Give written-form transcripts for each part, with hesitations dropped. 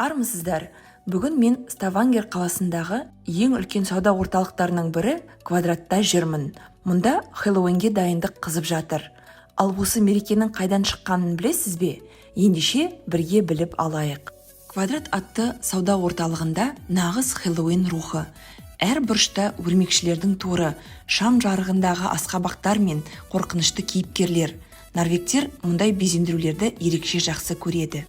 Армысыздар, бүгін мен Ставангер қаласындағы ең үлкен сауда орталықтарының бірі Квадратта жүрмін. Мұнда Хэллоуинге дайындық қызып жатыр. Ал осы мерекенің қайдан шыққанын білесіз бе? Ендеше бірге біліп алайық. Квадрат атты сауда орталығында нағыз Хэллоуин рухы. Әр бұрышта өрмекшілердің торы, шам жарығындағы асқабақтар мен қорқынышты кейіпкерлер. Норвегтер мұндай безендірулерді ерекше жақсы көреді.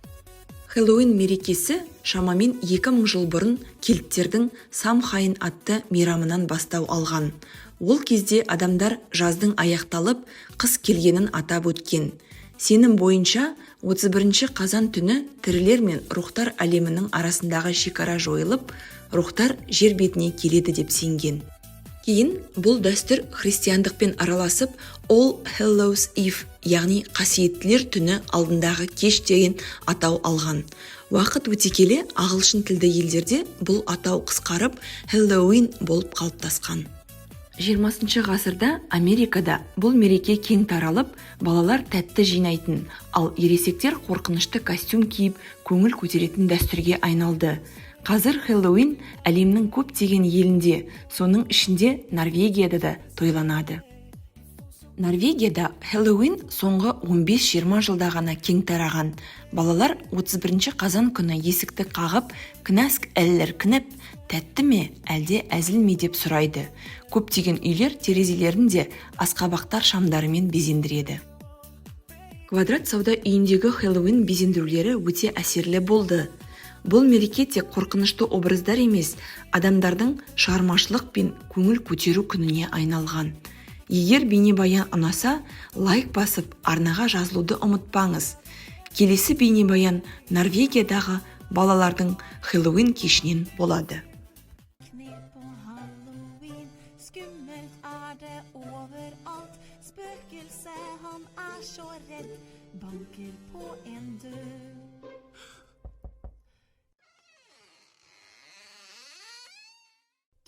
Хэллоуин мерекесі шамамен 2000 жыл бұрын кельттердің Самхайн атты мейрамынан бастау алған. Ол кезде адамдар жаздың аяқталып, қыс келгенін атап өткен. Сенім бойынша 31 қазан түні тірілер мен рухтар әлемінің арасындағы шекара жойылып, рухтар жер бетіне келеді деп сенген. Кейін бұл дәстүр христиандықпен араласып, All Hallows Eve, яғни қасиеттілер түні алдындағы кеш деген атау алған. Уақыт өте келе ағылшын тілді елдерде бұл атау қысқарып, Halloween болып қалыптасқан. 20 ғасырда Америкада бұл мереке кең таралып, балалар тәтті жинайтын, ал ересектер қорқынышты костюм киіп, көңіл көтеретін дәстүрге айналды. Қазір Хэллоуин әлемнің көптеген елінде, соның ішінде Норвегияда да тойланады. Норвегияда Хэллоуин соңғы 15-20 жылда ғана кең тараған. Балалар 31 қазан күні есікті қағып, «Кнаск әллер кініп, тәтті ме, әлде әзіл ме?» деп сұрайды. Көптеген үйлер терезелерін де асқабақтар шамдарымен безендіреді. Квадрат сауда үйіндегі Хэллоуин безендірулері өте әсерлі болды. Бұл мереке тек қорқынышты образдар емес, адамдардың шығармашылық пен көңіл көтеру күніне айналған. Егер бейнебаян ұнаса, лайк басып, арнаға жазылуды ұмытпаңыз. Келесі бейнебаян Норвегиядағы балалардың Хэллоуин кешінен болады.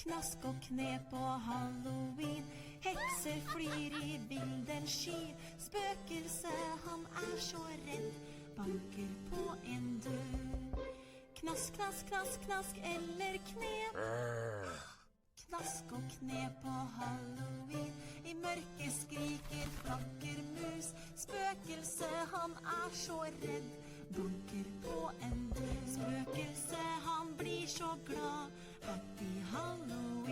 Knask och knep på Halloween. Hekser flyr i vinden sky. Spøkelse, han så redd. Banker på en dør. Knask, knask, knask, knask eller knep. Knask och knep på Halloween. I mørket skriker flaggermus. Spøkelse, han så redd. Banker på en dør. Spøkelse, han blir så glad. Happy Halloween.